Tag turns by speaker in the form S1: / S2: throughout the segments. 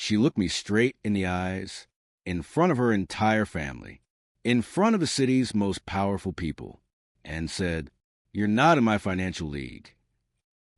S1: She looked me straight in the eyes, in front of her entire family, in front of the city's most powerful people, and said, "You're not in my financial league."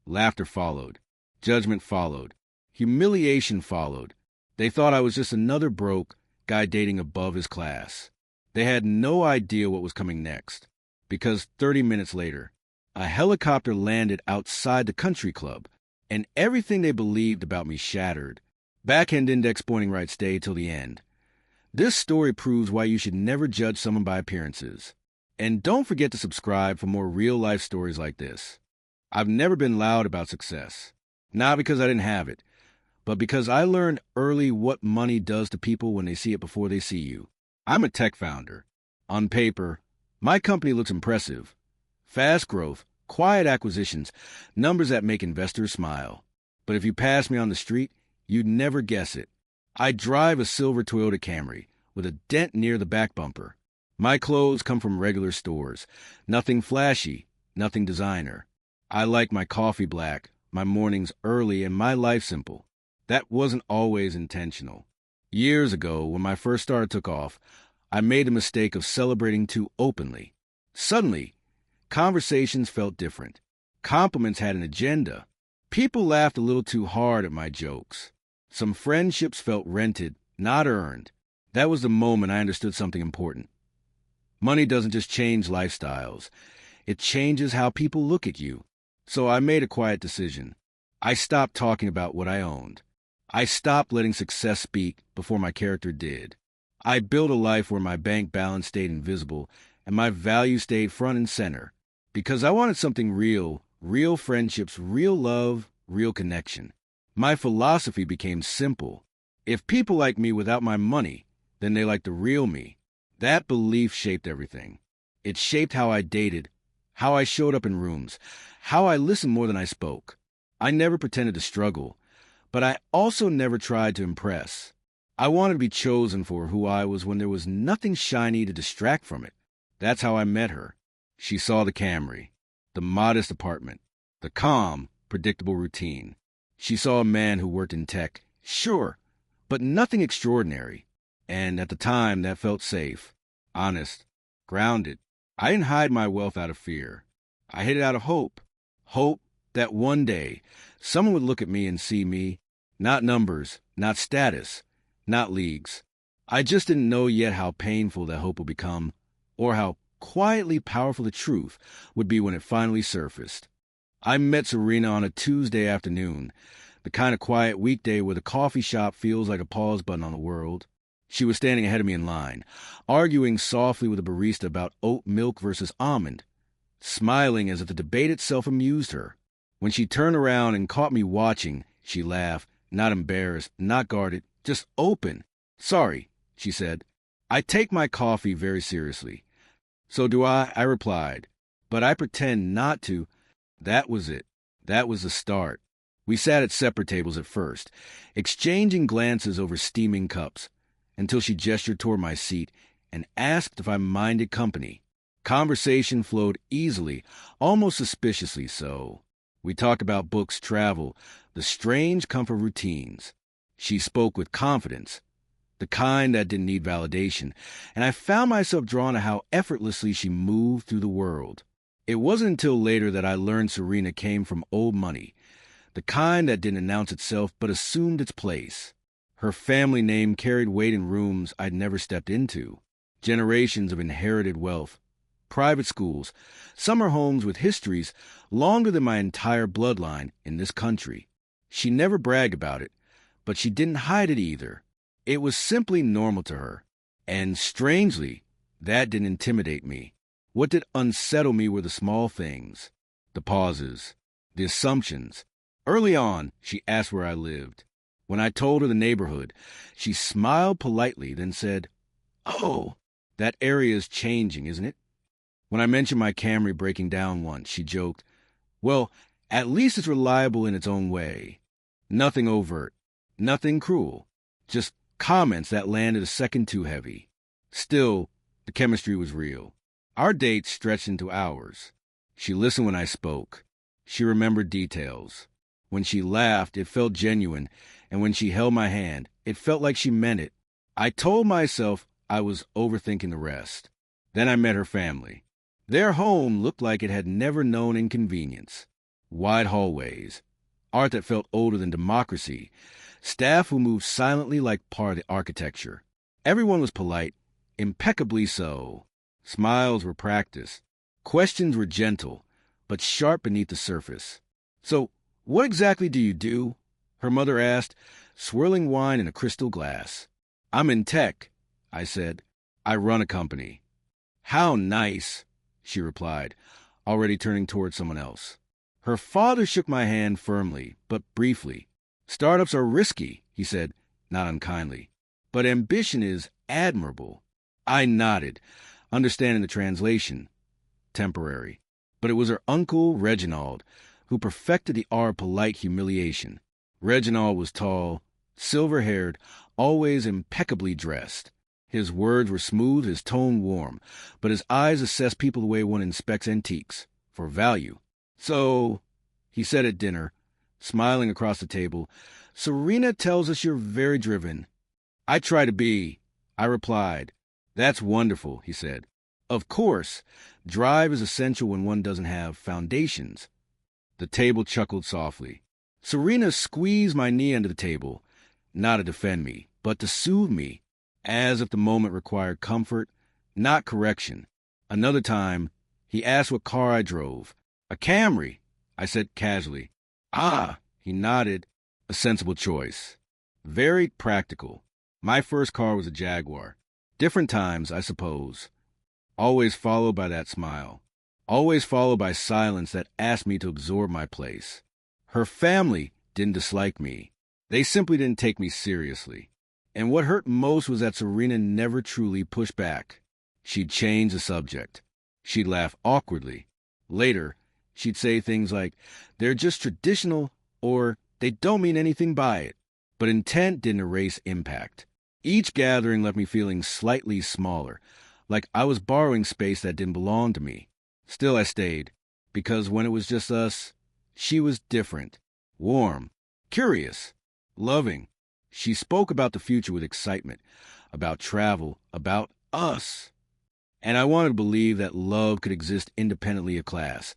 S1: Laughter followed. Judgment followed. Humiliation followed. They thought I was just another broke guy dating above his class. They had no idea what was coming next, because 30 minutes later, a helicopter landed outside the country club, and everything they believed about me shattered. Backhand index pointing right, stay till the end. This story proves why you should never judge someone by appearances. And don't forget to subscribe for more real-life stories like this. I've never been loud about success. Not because I didn't have it, but because I learned early what money does to people when they see it before they see you. I'm a tech founder. On paper, my company looks impressive. Fast growth, quiet acquisitions, numbers that make investors smile. But if you pass me on the street, you'd never guess it. I drive a silver Toyota Camry with a dent near the back bumper. My clothes come from regular stores. Nothing flashy, nothing designer. I like my coffee black, my mornings early, and my life simple. That wasn't always intentional. Years ago, when my first startup took off, I made the mistake of celebrating too openly. Suddenly, conversations felt different. Compliments had an agenda. People laughed a little too hard at my jokes. Some friendships felt rented, not earned. That was the moment I understood something important. Money doesn't just change lifestyles. It changes how people look at you. So I made a quiet decision. I stopped talking about what I owned. I stopped letting success speak before my character did. I built a life where my bank balance stayed invisible and my values stayed front and center. Because I wanted something real, real friendships, real love, real connection. My philosophy became simple. If people like me without my money, then they like the real me. That belief shaped everything. It shaped how I dated, how I showed up in rooms, how I listened more than I spoke. I never pretended to struggle, but I also never tried to impress. I wanted to be chosen for who I was when there was nothing shiny to distract from it. That's how I met her. She saw the Camry, the modest apartment, the calm, predictable routine. She saw a man who worked in tech, sure, but nothing extraordinary. And at the time, that felt safe, honest, grounded. I didn't hide my wealth out of fear. I hid it out of hope. Hope that one day someone would look at me and see me, not numbers, not status, not leagues. I just didn't know yet how painful that hope would become, or how quietly powerful the truth would be when it finally surfaced. I met Serena on a Tuesday afternoon, the kind of quiet weekday where the coffee shop feels like a pause button on the world. She was standing ahead of me in line, arguing softly with a barista about oat milk versus almond, smiling as if the debate itself amused her. When she turned around and caught me watching, she laughed, not embarrassed, not guarded, just open. "Sorry," she said. "I take my coffee very seriously." "So do I replied. "But I pretend not to." That was it. That was the start. We sat at separate tables at first, exchanging glances over steaming cups, until she gestured toward my seat and asked if I minded company. Conversation flowed easily, almost suspiciously so. We talked about books, travel, the strange comfort of routines. She spoke with confidence, the kind that didn't need validation, and I found myself drawn to how effortlessly she moved through the world. It wasn't until later that I learned Serena came from old money, the kind that didn't announce itself but assumed its place. Her family name carried weight in rooms I'd never stepped into. Generations of inherited wealth, private schools, summer homes with histories longer than my entire bloodline in this country. She never bragged about it, but she didn't hide it either. It was simply normal to her. And strangely, that didn't intimidate me. What did unsettle me were the small things, the pauses, the assumptions. Early on, she asked where I lived. When I told her the neighborhood, she smiled politely, then said, "Oh, that area is changing, isn't it?" When I mentioned my Camry breaking down once, she joked, "Well, at least it's reliable in its own way." Nothing overt, nothing cruel, just comments that landed a second too heavy. Still, the chemistry was real. Our date stretched into hours. She listened when I spoke. She remembered details. When she laughed, it felt genuine, and when she held my hand, it felt like she meant it. I told myself I was overthinking the rest. Then I met her family. Their home looked like it had never known inconvenience. Wide hallways, art that felt older than democracy, staff who moved silently like part of the architecture. Everyone was polite, impeccably so. Smiles were practiced. Questions were gentle, but sharp beneath the surface. "So, what exactly do you do?" her mother asked, swirling wine in a crystal glass. "I'm in tech," I said. "I run a company." "How nice," she replied, already turning toward someone else. Her father shook my hand firmly, but briefly. "Startups are risky," he said, not unkindly. "But ambition is admirable." I nodded, understanding the translation. Temporary. But it was her uncle, Reginald, who perfected the art of polite humiliation. Reginald was tall, silver-haired, always impeccably dressed. His words were smooth, his tone warm, but his eyes assessed people the way one inspects antiques, for value. "So," he said at dinner, smiling across the table, "Serena tells us you're very driven." "I try to be," I replied. "That's wonderful," he said. "Of course, drive is essential when one doesn't have foundations." The table chuckled softly. Serena squeezed my knee under the table, not to defend me, but to soothe me, as if the moment required comfort, not correction. Another time, he asked what car I drove. "A Camry," I said casually. "Ah," he nodded. "A sensible choice. Very practical. My first car was a Jaguar. Different times, I suppose." Always followed by that smile. Always followed by silence that asked me to absorb my place. Her family didn't dislike me. They simply didn't take me seriously. And what hurt most was that Serena never truly pushed back. She'd change the subject. She'd laugh awkwardly. Later, she'd say things like, "They're just traditional," or "They don't mean anything by it." But intent didn't erase impact. Each gathering left me feeling slightly smaller, like I was borrowing space that didn't belong to me. Still, I stayed, because when it was just us, she was different, warm, curious, loving. She spoke about the future with excitement, about travel, about us. And I wanted to believe that love could exist independently of class.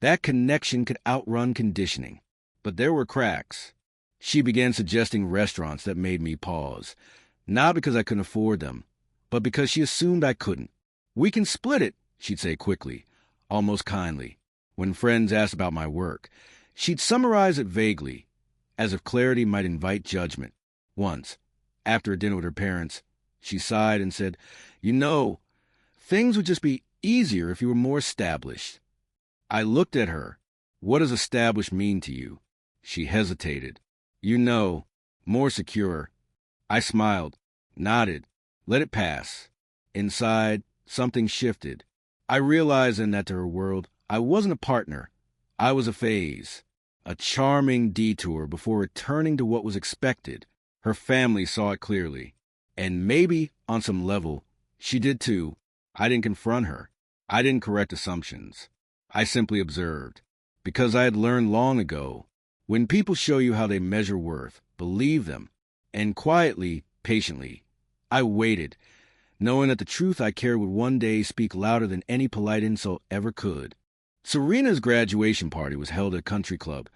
S1: That connection could outrun conditioning. But there were cracks. She began suggesting restaurants that made me pause. Not because I couldn't afford them, but because she assumed I couldn't. "We can split it," she'd say quickly, almost kindly. When friends asked about my work, she'd summarize it vaguely, as if clarity might invite judgment. Once, after a dinner with her parents, she sighed and said, "You know, things would just be easier if you were more established." I looked at her. "What does established mean to you?" She hesitated. "You know, more secure." I smiled, nodded, let it pass. Inside, something shifted. I realized then that to her world, I wasn't a partner. I was a phase, a charming detour before returning to what was expected. Her family saw it clearly. And maybe, on some level, she did too. I didn't confront her. I didn't correct assumptions. I simply observed. Because I had learned long ago, when people show you how they measure worth, believe them. And quietly, patiently, I waited, knowing that the truth I carried would one day speak louder than any polite insult ever could. Serena's graduation party was held at a country club,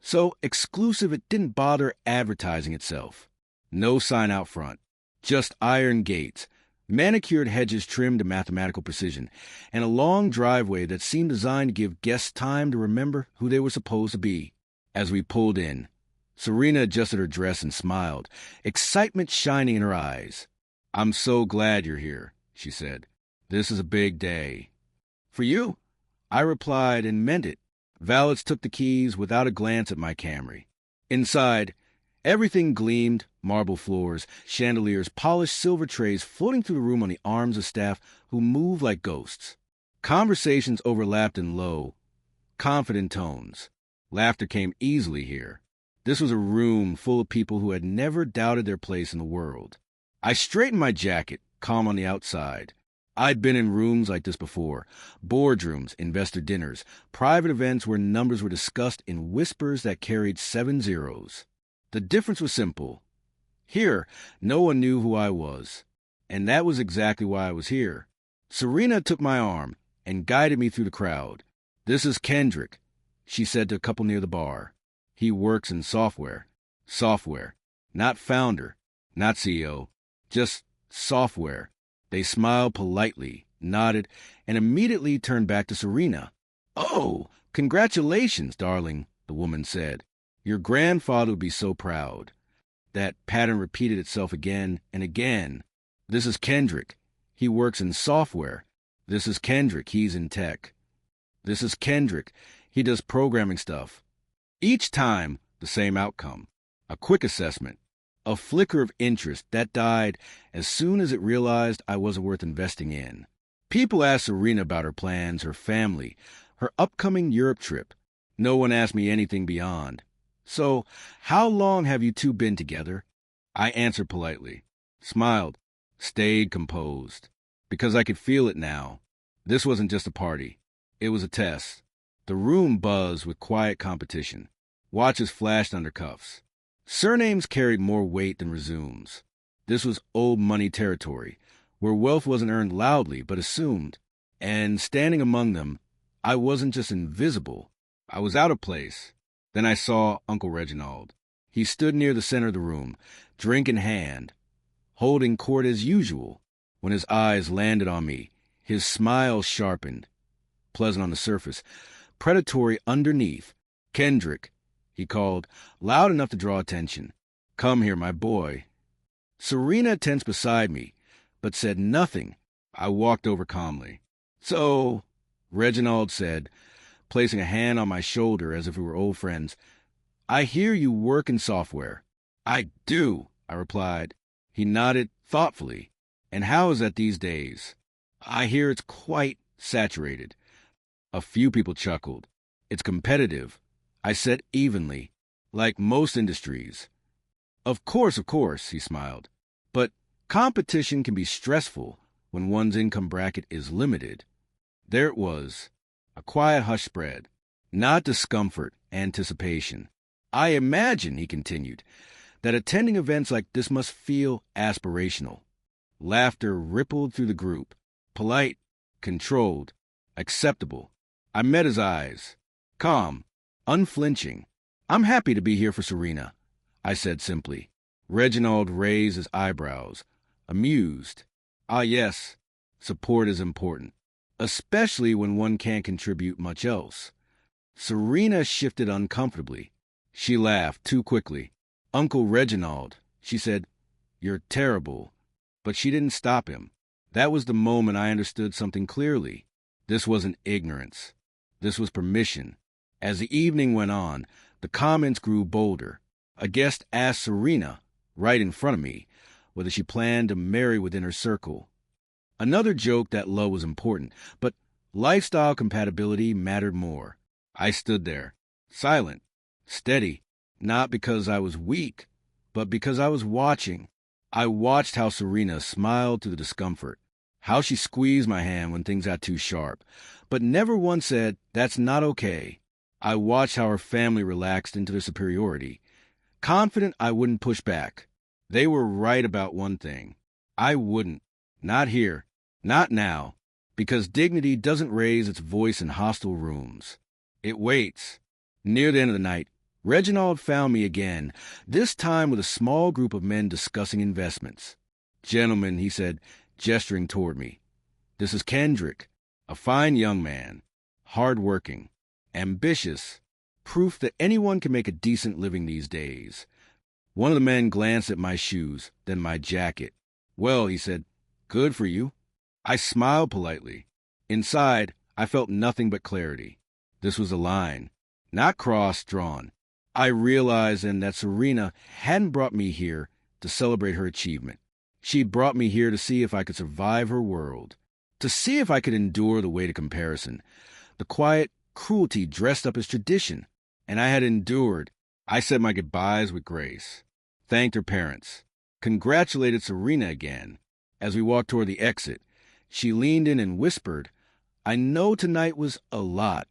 S1: so exclusive it didn't bother advertising itself. No sign out front, just iron gates, manicured hedges trimmed to mathematical precision, and a long driveway that seemed designed to give guests time to remember who they were supposed to be. As we pulled in, Serena adjusted her dress and smiled, excitement shining in her eyes. "I'm so glad you're here," she said. "This is a big day." "For you?" I replied and meant it. Valets took the keys without a glance at my Camry. Inside, everything gleamed, marble floors, chandeliers, polished silver trays floating through the room on the arms of staff who moved like ghosts. Conversations overlapped in low, confident tones. Laughter came easily here. This was a room full of people who had never doubted their place in the world. I straightened my jacket, calm on the outside. I'd been in rooms like this before, boardrooms, investor dinners, private events where numbers were discussed in whispers that carried 7 zeros. The difference was simple. Here, no one knew who I was, and that was exactly why I was here. Serena took my arm and guided me through the crowd. "This is Kendrick," she said to a couple near the bar. "He works in software." Software. Not founder, not CEO, just software. They smiled politely, nodded, and immediately turned back to Serena. "Oh, congratulations, darling," the woman said. "Your grandfather would be so proud." That pattern repeated itself again and again. "This is Kendrick. He works in software." "This is Kendrick. He's in tech." "This is Kendrick. He does programming stuff." Each time, the same outcome. A quick assessment. A flicker of interest that died as soon as it realized I wasn't worth investing in. People asked Serena about her plans, her family, her upcoming Europe trip. No one asked me anything beyond. "So, how long have you two been together?" I answered politely, smiled, stayed composed, because I could feel it now. This wasn't just a party. It was a test. The room buzzed with quiet competition. Watches flashed under cuffs. Surnames carried more weight than resumes. This was old money territory, where wealth wasn't earned loudly but assumed. And standing among them, I wasn't just invisible. I was out of place. Then I saw Uncle Reginald. He stood near the center of the room, drink in hand, holding court as usual. When his eyes landed on me, his smile sharpened. Pleasant on the surface, predatory underneath. "Kendrick," he called, loud enough to draw attention. "Come here, my boy." Serena tensed beside me, but said nothing. I walked over calmly. "So," Reginald said, placing a hand on my shoulder as if we were old friends, "I hear you work in software." "I do," I replied. He nodded thoughtfully. "And how is that these days?" "I hear it's quite saturated." A few people chuckled. "It's competitive," I said evenly, "like most industries." Of course, he smiled. "But competition can be stressful when one's income bracket is limited." There it was. A quiet hush spread. Not discomfort, anticipation. "I imagine," he continued, "that attending events like this must feel aspirational." Laughter rippled through the group. Polite, controlled, acceptable. I met his eyes. Calm, unflinching. "I'm happy to be here for Serena," I said simply. Reginald raised his eyebrows, amused. "Ah, yes, support is important, especially when one can't contribute much else." Serena shifted uncomfortably. She laughed too quickly. "Uncle Reginald," she said, "you're terrible." But she didn't stop him. That was the moment I understood something clearly. This wasn't ignorance. This was permission. As the evening went on, the comments grew bolder. A guest asked Serena, right in front of me, whether she planned to marry within her circle. Another joked that love was important, but lifestyle compatibility mattered more. I stood there, silent, steady, not because I was weak, but because I was watching. I watched how Serena smiled through the discomfort, how she squeezed my hand when things got too sharp, but never once said, "That's not okay." I watched how her family relaxed into their superiority, confident I wouldn't push back. They were right about one thing. I wouldn't. Not here. Not now. Because dignity doesn't raise its voice in hostile rooms. It waits. Near the end of the night, Reginald found me again, this time with a small group of men discussing investments. "Gentlemen," he said, gesturing toward me, "this is Kendrick, a fine young man, hard-working, ambitious, proof that anyone can make a decent living these days." One of the men glanced at my shoes, then my jacket. "Well," he said, "good for you." I smiled politely. Inside, I felt nothing but clarity. This was a line, not crossed, drawn. I realized then that Serena hadn't brought me here to celebrate her achievement. She'd brought me here to see if I could survive her world, to see if I could endure the weight of comparison, the quiet cruelty dressed up as tradition. And I had endured. I said my goodbyes with grace, thanked her parents, congratulated Serena again. As we walked toward the exit, She leaned in and whispered, "I know tonight was a lot."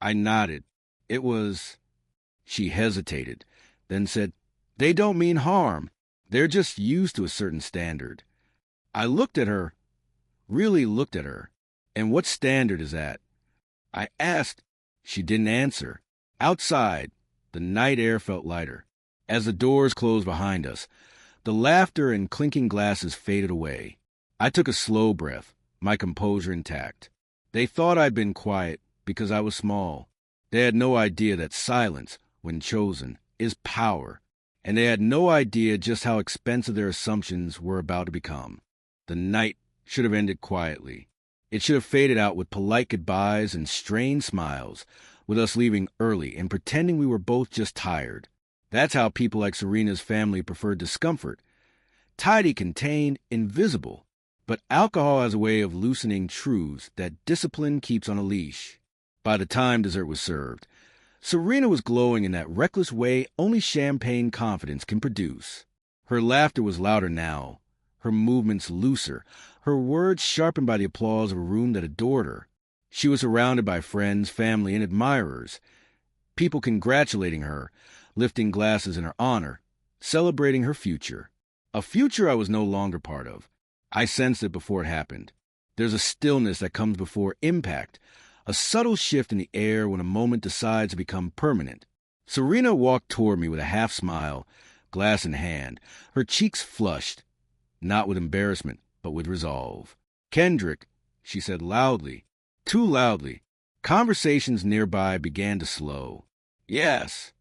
S1: I nodded. "It was—" She hesitated, then said, "They don't mean harm. They're just used to a certain standard." I looked at her, really looked at her. "And what standard is that?" I asked. She didn't answer. Outside, the night air felt lighter. As the doors closed behind us, the laughter and clinking glasses faded away. I took a slow breath, my composure intact. They thought I'd been quiet because I was small. They had no idea that silence, when chosen, is power. And they had no idea just how expensive their assumptions were about to become. The night should have ended quietly. It should have faded out with polite goodbyes and strained smiles, with us leaving early and pretending we were both just tired. That's how people like Serena's family preferred discomfort. Tidy, contained, invisible. But alcohol has a way of loosening truths that discipline keeps on a leash. By the time dessert was served, Serena was glowing in that reckless way only champagne confidence can produce. Her laughter was louder now, her movements looser, her words sharpened by the applause of a room that adored her. She was surrounded by friends, family, and admirers, people congratulating her, lifting glasses in her honor, celebrating her future. A future I was no longer part of. I sensed it before it happened. There's a stillness that comes before impact, a subtle shift in the air when a moment decides to become permanent. Serena walked toward me with a half smile, glass in hand, her cheeks flushed, not with embarrassment, but with resolve. "Kendrick," she said loudly, too loudly. Conversations nearby began to slow. "Yes,"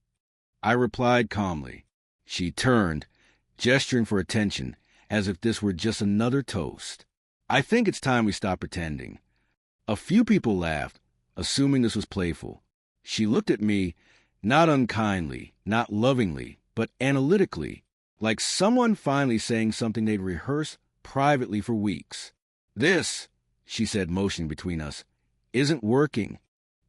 S1: I replied calmly. She turned, gesturing for attention, as if this were just another toast. "I think it's time we stop pretending." A few people laughed, assuming this was playful. She looked at me, not unkindly, not lovingly, but analytically, like someone finally saying something they'd rehearsed privately for weeks. "This," she said, motioning between us, "isn't working."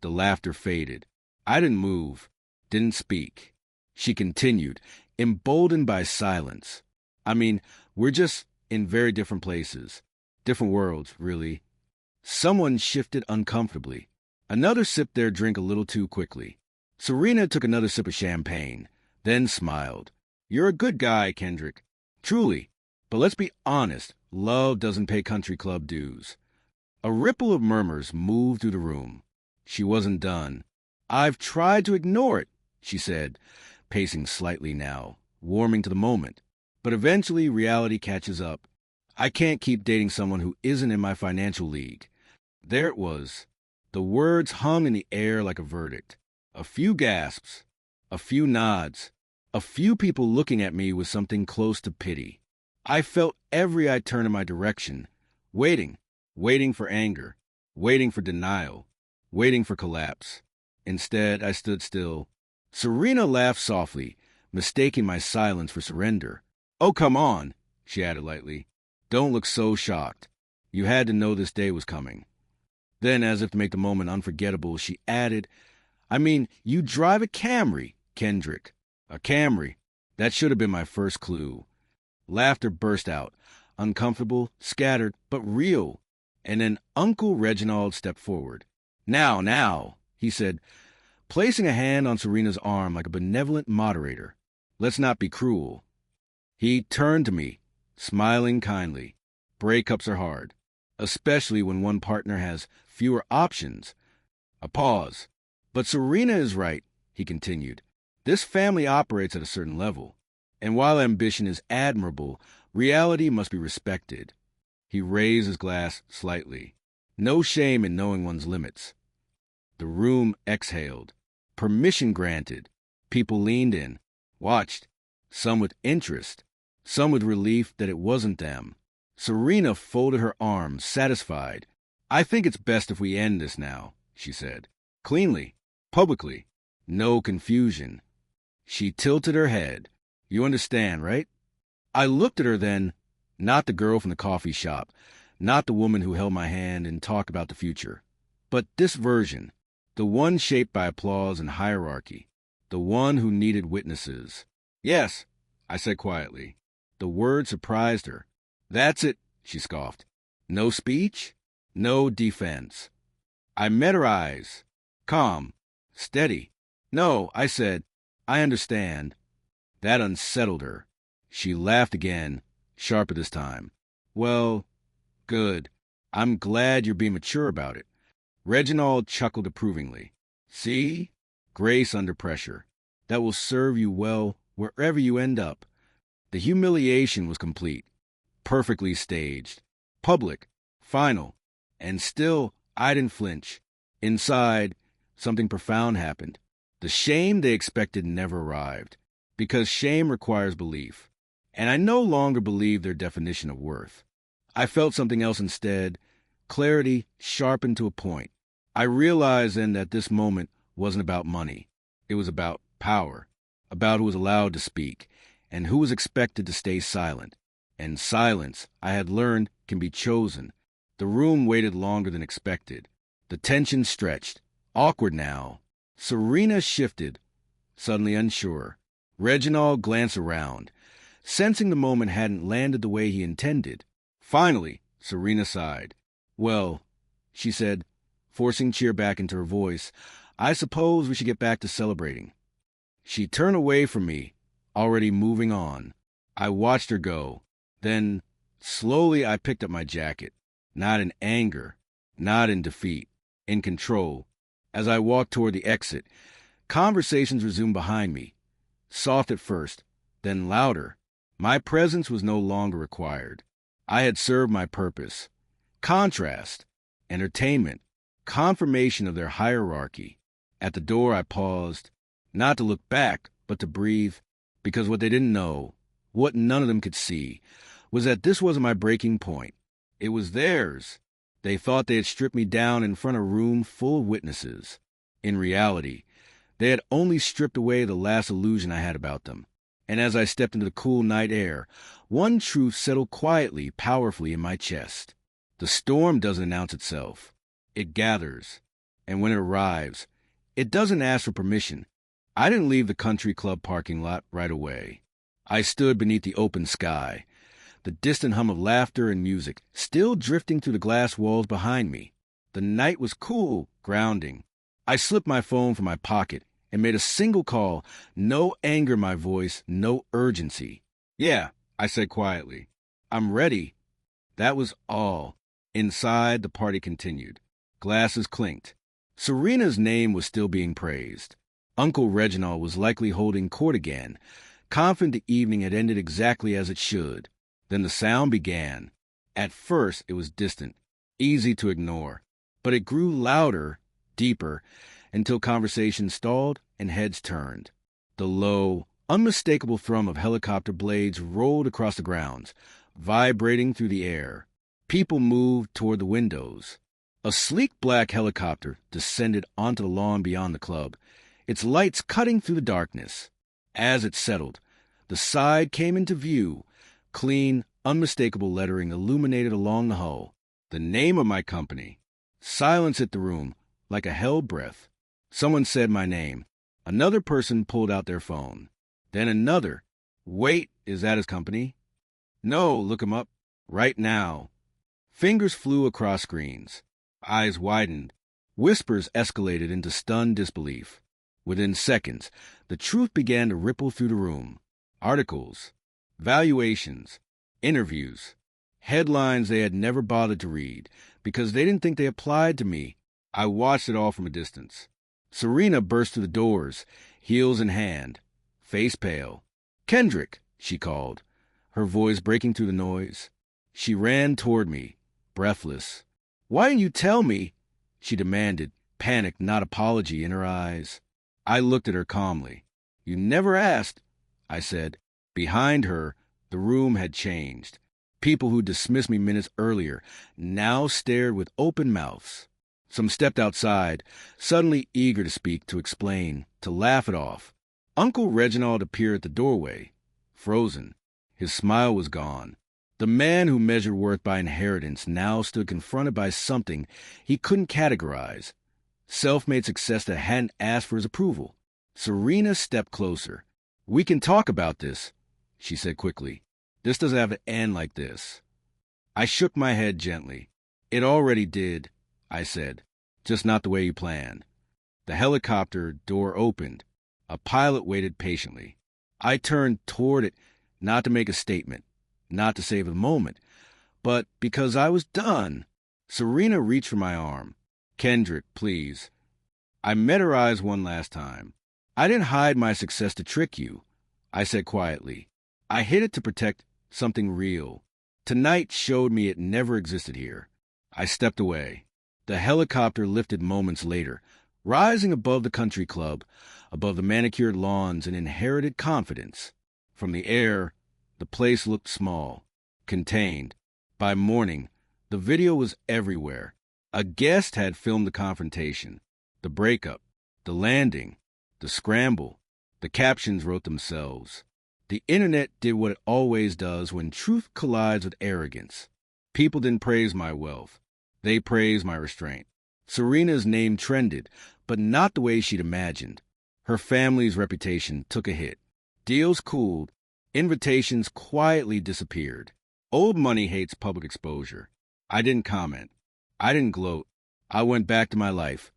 S1: The laughter faded. I didn't move, didn't speak. She continued, emboldened by silence. "I mean, we're just in very different places. Different worlds, really." Someone shifted uncomfortably. Another sipped their drink a little too quickly. Serena took another sip of champagne, then smiled. "You're a good guy, Kendrick. Truly. But let's be honest, love doesn't pay country club dues." A ripple of murmurs moved through the room. She wasn't done. "I've tried to ignore it," she said, pacing slightly now, warming to the moment. "But eventually reality catches up. I can't keep dating someone who isn't in my financial league." There it was. The words hung in the air like a verdict. A few gasps, a few nods, a few people looking at me with something close to pity. I felt every eye turn in my direction, waiting for anger, waiting for denial, waiting for collapse. Instead, I stood still. Serena laughed softly, mistaking my silence for surrender. "Oh, come on," she added lightly. "Don't look so shocked. You had to know this day was coming." Then, as if to make the moment unforgettable, she added, "I mean, you drive a Camry, Kendrick." A Camry. That should have been my first clue. Laughter burst out, uncomfortable, scattered, but real. And then Uncle Reginald stepped forward. Now," he said, placing a hand on Serena's arm like a benevolent moderator. "Let's not be cruel." He turned to me, smiling kindly. "Breakups are hard, especially when one partner has fewer options." A pause. "But Serena is right," he continued. "This family operates at a certain level. And while ambition is admirable, reality must be respected." He raised his glass slightly. "No shame in knowing one's limits." The room exhaled. Permission granted. People leaned in, watched, some with interest, some with relief that it wasn't them. Serena folded her arms, satisfied. "I think it's best if we end this now," she said. "Cleanly, publicly, no confusion." She tilted her head. "You understand, right?" I looked at her then, not the girl from the coffee shop, not the woman who held my hand and talked about the future, but this version, the one shaped by applause and hierarchy, the one who needed witnesses. "Yes," I said quietly. The word surprised her. "That's it," she scoffed. No speech, no defense. I met her eyes, calm, steady. No, I said, I understand. That unsettled her. She laughed again, sharper this time. Well, good. I'm glad you're being mature about it. Reginald chuckled approvingly. See? Grace under pressure. That will serve you well wherever you end up. The humiliation was complete, perfectly staged, public, final, and still I didn't flinch. Inside, something profound happened. The shame they expected never arrived, because shame requires belief, and I no longer believed their definition of worth. I felt something else instead, clarity sharpened to a point. I realized then that this moment wasn't about money. It was about power, about who was allowed to speak, and who was expected to stay silent. And silence, I had learned, can be chosen. The room waited longer than expected. The tension stretched. Awkward now. Serena shifted, suddenly unsure. Reginald glanced around, sensing the moment hadn't landed the way he intended. Finally, Serena sighed. Well, she said, forcing cheer back into her voice, I suppose we should get back to celebrating. She turned away from me, already moving on. I watched her go. Then, slowly I picked up my jacket, not in anger, not in defeat, in control. As I walked toward the exit, conversations resumed behind me, soft at first, then louder. My presence was no longer required. I had served my purpose. Contrast, entertainment, confirmation of their hierarchy. At the door I paused, not to look back, but to breathe, because what they didn't know, what none of them could see, was that this wasn't my breaking point. It was theirs. They thought they had stripped me down in front of a room full of witnesses. In reality, they had only stripped away the last illusion I had about them. And as I stepped into the cool night air, one truth settled quietly, powerfully in my chest. The storm doesn't announce itself. It gathers. And when it arrives, it doesn't ask for permission. I didn't leave the country club parking lot right away. I stood beneath the open sky, the distant hum of laughter and music still drifting through the glass walls behind me. The night was cool, grounding. I slipped my phone from my pocket and made a single call, no anger in my voice, no urgency. Yeah, I said quietly. I'm ready. That was all. Inside, the party continued. Glasses clinked. Serena's name was still being praised. Uncle Reginald was likely holding court again, confident the evening had ended exactly as it should. Then the sound began. At first, it was distant, easy to ignore, but it grew louder, deeper, until conversation stalled and heads turned. The low, unmistakable thrum of helicopter blades rolled across the grounds, vibrating through the air. People moved toward the windows. A sleek black helicopter descended onto the lawn beyond the club, its lights cutting through the darkness. As it settled, the side came into view, clean, unmistakable lettering illuminated along the hull. The name of my company. Silence hit the room, like a held breath. Someone said my name. Another person pulled out their phone. Then another. Wait, is that his company? No, look him up. Right now. Fingers flew across screens. Eyes widened. Whispers escalated into stunned disbelief. Within seconds, the truth began to ripple through the room. Articles, valuations, interviews, headlines they had never bothered to read because they didn't think they applied to me. I watched it all from a distance. Serena burst through the doors, heels in hand, face pale. "Kendrick," she called, her voice breaking through the noise. She ran toward me, breathless. "Why didn't you tell me?" she demanded, panic, not apology, in her eyes. I looked at her calmly. "You never asked," I said. Behind her, the room had changed. People who dismissed me minutes earlier now stared with open mouths. Some stepped outside, suddenly eager to speak, to explain, to laugh it off. Uncle Reginald appeared at the doorway, frozen. His smile was gone. The man who measured worth by inheritance now stood confronted by something he couldn't categorize. Self-made success that hadn't asked for his approval. Serena stepped closer. "We can talk about this," she said quickly. "This doesn't have to end like this." I shook my head gently. It already did, I said, just not the way you planned. The helicopter door opened. A pilot waited patiently. I turned toward it, not to make a statement, not to save the moment, but because I was done. Serena reached for my arm. Kendrick, please. I met her eyes one last time. I didn't hide my success to trick you, I said quietly. I hid it to protect something real. Tonight showed me it never existed here. I stepped away. The helicopter lifted moments later, rising above the country club, above the manicured lawns and inherited confidence. From the air, the place looked small, contained. By morning, the video was everywhere. A guest had filmed the confrontation, the breakup, the landing, the scramble. The captions wrote themselves. The internet did what it always does when truth collides with arrogance. People didn't praise my wealth. They praised my restraint. Serena's name trended, but not the way she'd imagined. Her family's reputation took a hit. Deals cooled. Invitations quietly disappeared. Old money hates public exposure. I didn't comment. I didn't gloat. I went back to my life.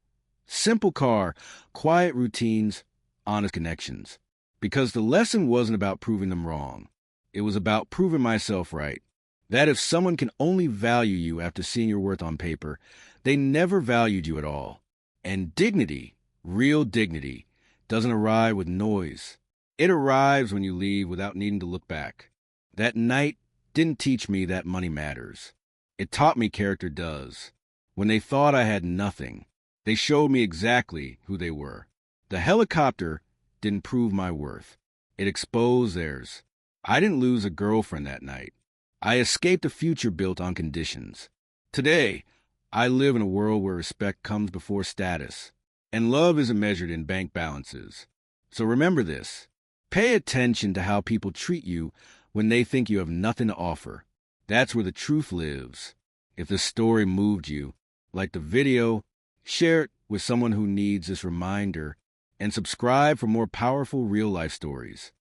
S1: Simple car, quiet routines, honest connections. Because the lesson wasn't about proving them wrong. It was about proving myself right. That if someone can only value you after seeing your worth on paper, they never valued you at all. And dignity, real dignity, doesn't arrive with noise. It arrives when you leave without needing to look back. That night didn't teach me that money matters. It taught me character does. When they thought I had nothing, they showed me exactly who they were. The helicopter didn't prove my worth. It exposed theirs. I didn't lose a girlfriend that night. I escaped a future built on conditions. Today, I live in a world where respect comes before status, and love isn't measured in bank balances. So remember this. Pay attention to how people treat you when they think you have nothing to offer. That's where the truth lives. If the story moved you, like the video, share it with someone who needs this reminder, and subscribe for more powerful real-life stories.